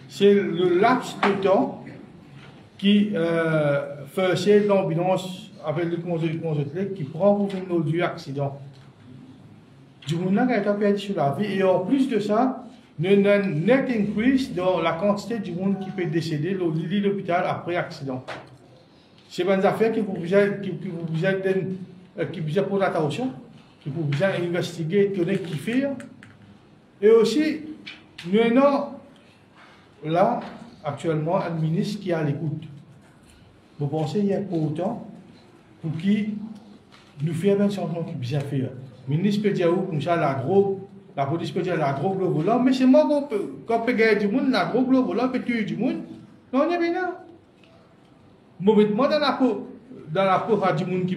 c'est le laps de temps qui fait l'ambulance avec le conjoint qui prend pour une autre accident. Du monde qui a été perdu sur la vie. Et en plus de ça, nous avons un net increase dans la quantité du monde qui peut décéder au lit de l'hôpital après accident. C'est une affaire qui vous pour l'attention, qui vous investiguer, connaître qui fait. Et aussi, nous avons là, actuellement, un ministre qui est à l'écoute. Vous pensez qu'il y a pas autant pour qui nous fait un changement qui bien fait. Le ministre peut dire comme ça, la police peut dire la drogue, le volant, mais c'est moi qu'on peut gagner du monde, la drogue, le volant peut tuer du monde. Non, on est bien là. Moi, dans dans la peau, il y a des gens qui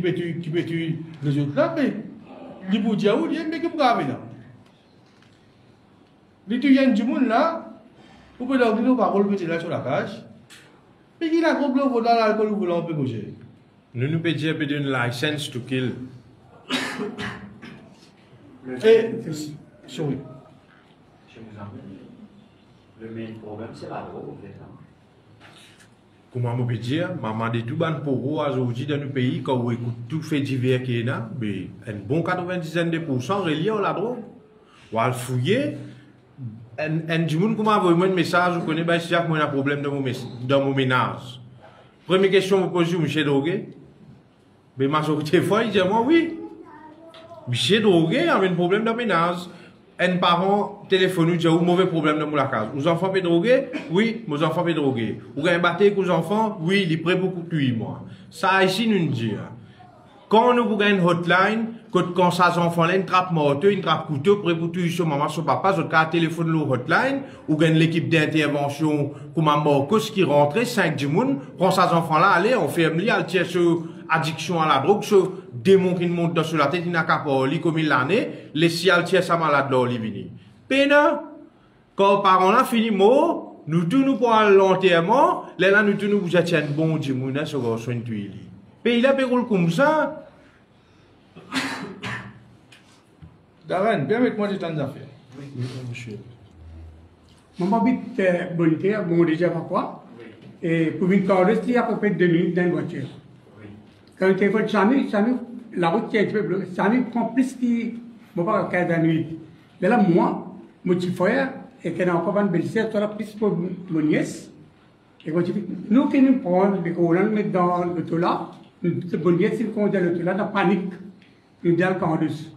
peuvent tuer les autres là, mais les bouddhas, il y a des gens qui peuvent là. Les tuyens du monde là, vous pouvez leur dire nos paroles que là sur la cage. Et il a gros dans l'alcool, vous voulez un peu bouger. Nous nous pouvons dire une license to kill. Et, sorry. Le main problème, c'est la drogue, en fait. Comment je peux dire, maman de tout ban pour aujourd'hui dans le pays, quand on écoute tout fait divers qui est là, mais un bon 90% relié à la drogue. On va le fouiller. Un du monde comment envoie un message, vous connaissez, si j'ai un problème dans mon ménage. Première question, vous posez, monsieur drogué? Mais majorité des fois, il dit moi oui. Monsieur drogué, a un problème dans le ménage. Un parent téléphone, dit un mauvais problème dans la case. Vos enfants peuvent droguer? Oui, mes enfants peuvent droguer. Vous avez battu avec vos enfants? Oui, il est prêt pour tuer moi. Ça ici nous dit. Quand nous avons une hotline, quand ces enfants-là, ils trappent morteux, ils trappent couteau, prêt pour tuer son maman, son papa, ils ont téléphone leur hotline, ou gagne l'équipe d'intervention, comme à Marcos qui rentre, 5 du monde, prend ces enfants-là, allez, on fait un elle tient sur addiction à la drogue, sur démon qui monte dans la tête, il n'a qu'à parler comme il l'année, les si elle tient sa malade là, il vient. Pena, quand les parents là finissent mort, nous tous nous pour l'enterrement, là nous tous nous vous attendons bon du monde, sur le soin de tuer. Pays là, péroule comme ça. Darren, permettez-moi de t'en affaire. Oui, monsieur. Mon habite bonité, bon déjà pas quoi. Et pour une caresse, il y a à peu près 2 minutes dans une voiture. Quand le téléphone Samy, la route qui est un peu bleue, Samy prend plus que, bon, pas 15 minutes. Mais là, moi, mon petit frère, et qu'il y a encore une belle-sœur, tu as plus pour mon nièce. Et quand tu dis, nous qui nous prenons, et qu'on le met dans l'auto là, mon nièce, il conduit l'auto là, dans panique. Nous dans le candus.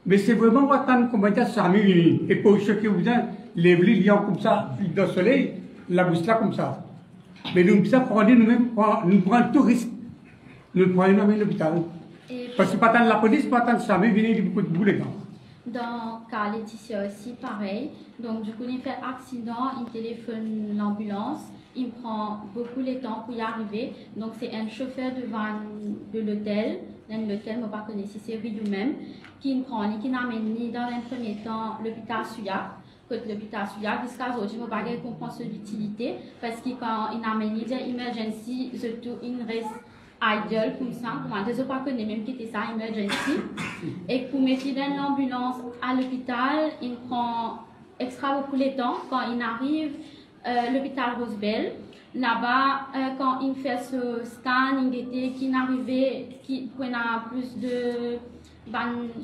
Mais c'est vraiment attendre comment dire Samy uni. Et pour ceux qui vous ont levé les lions comme ça, dans le soleil, la bouche là comme ça. Mais nous, ça, prendre nous-mêmes, nous prenons tout risque. Nous prenons à l'hôpital. Parce que pas tant la police, pas tant Samy, venez beaucoup de boulot. Dans cas Laetitia aussi, pareil. Donc, du coup, il fait accident, il téléphone l'ambulance, il prend beaucoup de temps pour y arriver. Donc, c'est un chauffeur de van de l'hôtel, l'hôtel, je ne pas connaître si c'est lui-même, qui prend, qui n'amène ni dans un premier temps l'hôpital Souillac. L'hôpital Souillac, jusqu'à aujourd'hui, je ne pas comprendre son utilité, parce que quand il amène des emergency, surtout, il reste idle comme ça, je ne sais pas connaître même qui était ça, emergency. Et pour mettre dans l'ambulance à l'hôpital, il prend extra beaucoup de temps. Quand il arrive à l'hôpital Rosebell, là-bas, quand il fait ce scan, il était qu'il arrivait, qu'il prenait plus de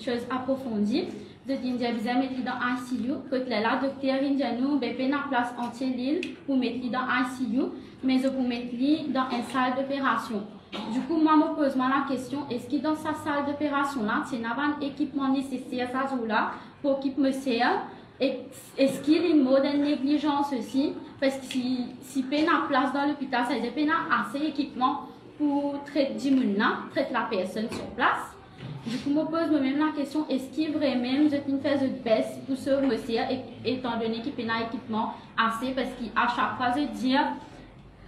choses approfondies. De dire bien mettre dans ICU, que là, docteur Indiano, ben une place entière l'île pour mettre dans ICU, mais pour mettre dans une salle d'opération. Du coup, moi, je me pose la question, est-ce que dans sa salle d'opération-là, il y a un équipement nécessaire à ce jour-là pour qu'il me serve? Est-ce qu'il y a une mode de négligence aussi? Parce que si il y a place dans l'hôpital, ça veut dire qu'il y a assez d'équipement pour traiter la personne sur place. Du coup, je me pose moi-même la question, est-ce qu'il y a vraiment une phase de baisse pour ce monsieur, étant donné qu'il y a un équipement assez? Parce qu'à chaque fois, je dis,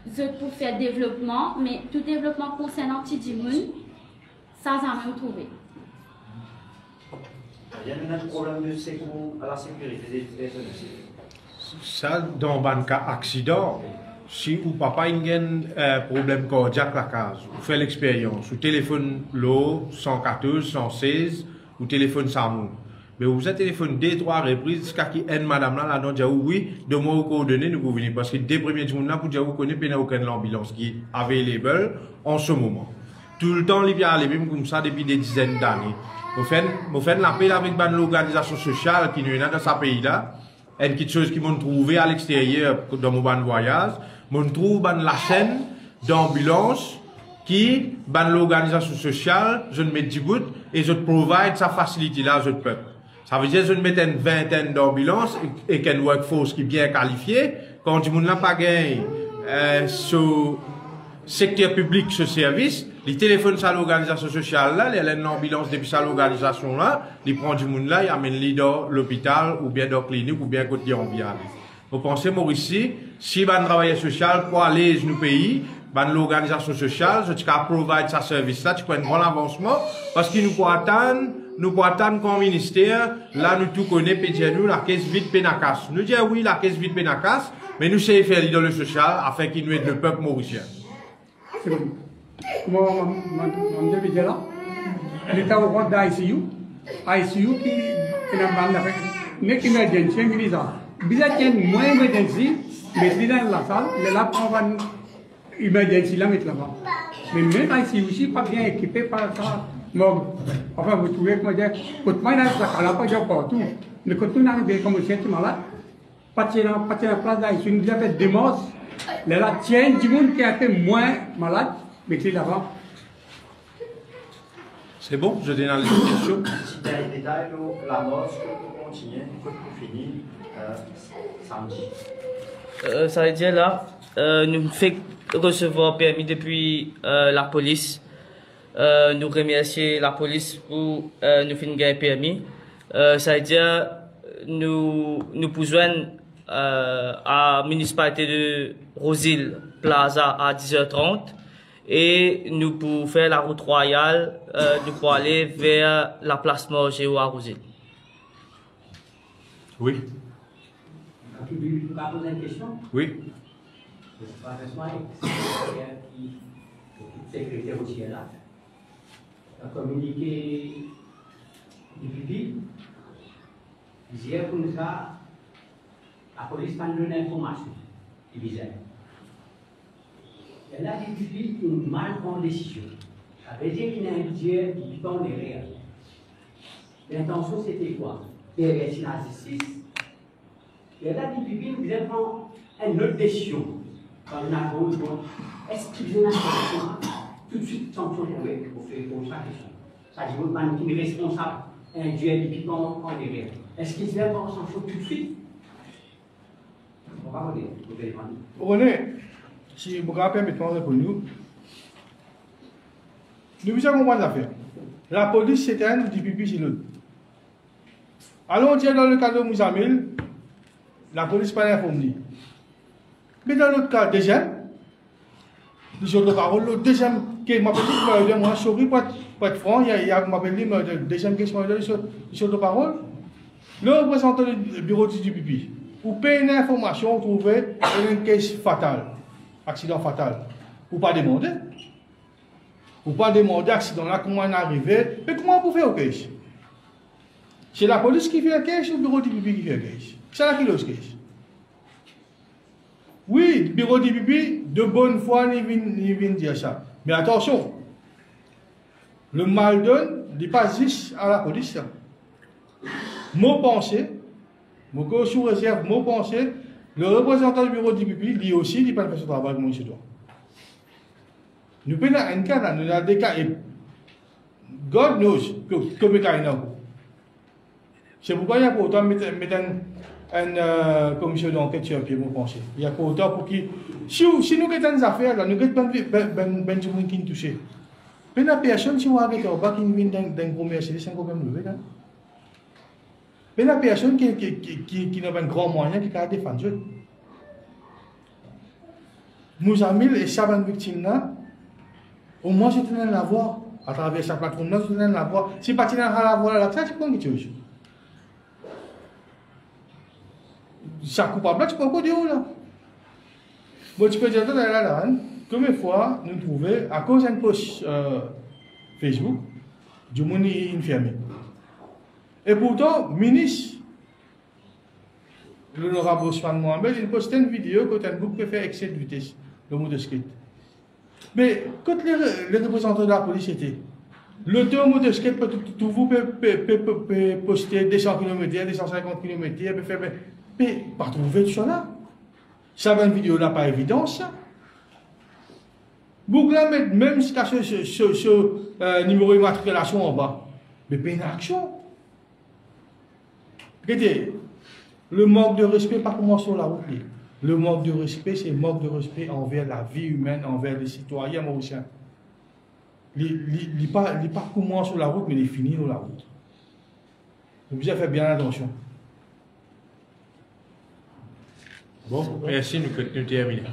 je peux faire développement, mais tout développement concernant Tidimoun, ça, j'ai jamais trouvé. Il y a un problème de sécurité à la sécurité des personnes aussi. Ça, dans un cas accident, si ou papa a un problème cardiaque la case, vous faites l'expérience, vous téléphone l'eau 114, 116, ou téléphone Samou. Mais vous avez téléphone 2-3 reprises jusqu'à qui une madame là, là, dit oui, de moi aux coordonnées, nous pouvons venir. Parce que dès premiers jours là, pour dire vous connaissez pas aucune ambulance qui est available en ce moment. Tout le temps, il y a les mêmes comme ça depuis des dizaines d'années. Vous faites l'appel avec l'organisation sociale qui nous est dans ce pays-là. Une petite chose qui m'ont trouvé à l'extérieur dans mon voyage. M'ont trouvé la chaîne d'ambulance qui, l'organisation sociale, je ne mets du bout et je provide sa facilité là, je peux. Ça veut dire que je mets une vingtaine d'ambulances et qu'un workforce qui est bien qualifié. Quand du monde n'a pas gagné ce secteur public, ce service, les téléphones à l'organisation sociale là, il y a une ambulance depuis ça l'organisation là, ils prennent du monde là, ils amènent dans l'hôpital ou bien dans la clinique ou bien côté enviable. Vous pensez, Maurice, si un travailleur social pour aller dans nos pays, l'organisation sociale, je peux provide ce service-là, tu peux un bon avancement, parce que nous pouvons attendre comme ministère, là, nous tout connaissons, puis dire nous, la caisse vide pénacasse. Nous disons oui, la caisse vide pénacasse, mais nous savons faire dans le social, afin qu'il nous aide le peuple mauricien. C'est bon. Comment on devait dire là? L'État au roi d'ICU qui n'a pas fait, mais qui m'a dit, c'est bizarre. Bizarre qu'il y ait moins d'émergency, mais il est dans la salle, il est là pour avoir une emergency là, mettre là-bas. Mais même ICU aussi, pas bien équipé par ça. Enfin, vous trouvez que moi, quand moi, il y a ça, là, pas de partout. Mais quand on arrive comme c'est malade, pas de la place d'ICU, nous avons fait des morts. Là, tiens, du monde qui a été moins malade, mais qui est là-bas. C'est bon, je donne les questions. Si tu as des détails, la mort, on continue, pour finir samedi. Ça veut dire là, nous fait recevoir permis depuis la police. Nous remercier la police pour nous faire gagner permis. Ça veut dire nous pouvons à la municipalité de Rosil Plaza à 10h30 et nous pour faire la route royale, nous pour aller vers la place Morgé à Rosil. Oui. Tu peux poser une question? Oui. C'est sécurité routière là. A communiqué du public. Hier, pour nous, la police n'a pas donné l'information. Il disait. Elle a dit une mal bonne décision. Ça veut dire qu'il y a un budget qui tombe derrière. L'intention, c'était quoi? Derrière la justice. Et elle a dit, vous allez prendre une autre décision. Quand on a bon, est-ce qu'il y a une sanction? Tout de suite, sanction pour sa question. Ça dit, vous êtes qui est responsable, un duel qui tombe en derrière. Est-ce qu'il y a une sanction tout de suite? On va regarder, vous pouvez demander. René, si vous me permettez de répondre, nous devons comprendre l'affaire. La police, c'est un du pipi chez l'autre. Alors, on tient dans le cas de Mouzamil, la police pas informée. Mais dans l'autre cas, deuxième, de parole, le deuxième qui m'appelle dit, moi, souris, pour être franc, il m'appelle dit, le deuxième qui m'a donné sur de parole, le représentant du bureau du pipi, pour payer une information, vous trouvez une caisse fatale, accident fatal. Vous ne pas demander. Vous ne pas demander accident là, comment on est arrivé, mais comment vous faites au caisse? C'est la police qui fait le caisse ou le bureau du pipi qui fait le caisse? C'est là qui le caisse. Oui, le bureau du pipi, de bonne foi, il vient dire ça. Mais attention, le mal donne, il pas juste à la police. Mon pensée, mon sous réserve, mon pensée, le représentant du bureau du pipi, lui aussi, il n'a pas fait ce travail comme il se doit. Nous prenons un cas, nous avons des cas, et God knows que mes cas, c'est pourquoi il y a pour autant mettre une commission d'enquête sur pied, mon pensée. Il y a pour autant pour qui. Si nous avons des affaires, là, nous avons ben gens qui nous touchent. Mais la personne, si vous avez un bas qui vient d'un gros Mercedes, c'est un problème levé. Mais la personne qui n'a pas un grand moyen qui a défendu. Nous avons mis les savants victimes là, au moins c'est une la voir à travers sa plateforme, c'est une la voir. Si pas la voir là, ça c'est quoi quelque chose? Ça coupable, tu peux pas dire là. Bon, tu peux dire là, combien de fois nous trouvons, à cause d'un post Facebook, du monde est infirmé. Et pourtant, ministre, l'honorable Ousmane Mohamed, il postait une vidéo quand un groupe peut faire excès de vitesse, le motoskate. Mais quand les représentants de la police étaient, le deux motoskate peut tout vous poster 200 km, 250 km, peut faire. Mais pas trouver tout ça là. Ça va une vidéo là, pas évident ça. Vous pouvez même si tu as ce numéro d'immatriculation en bas, mais pas une action. Regardez, le manque de respect, pas comment sur la route. Le manque de respect, c'est le manque de respect envers la vie humaine, envers les citoyens mauriciens. Il n'est pas comment sur la route, mais il finit sur la route. Vous avez fait bien attention. Bon, merci, nous terminons.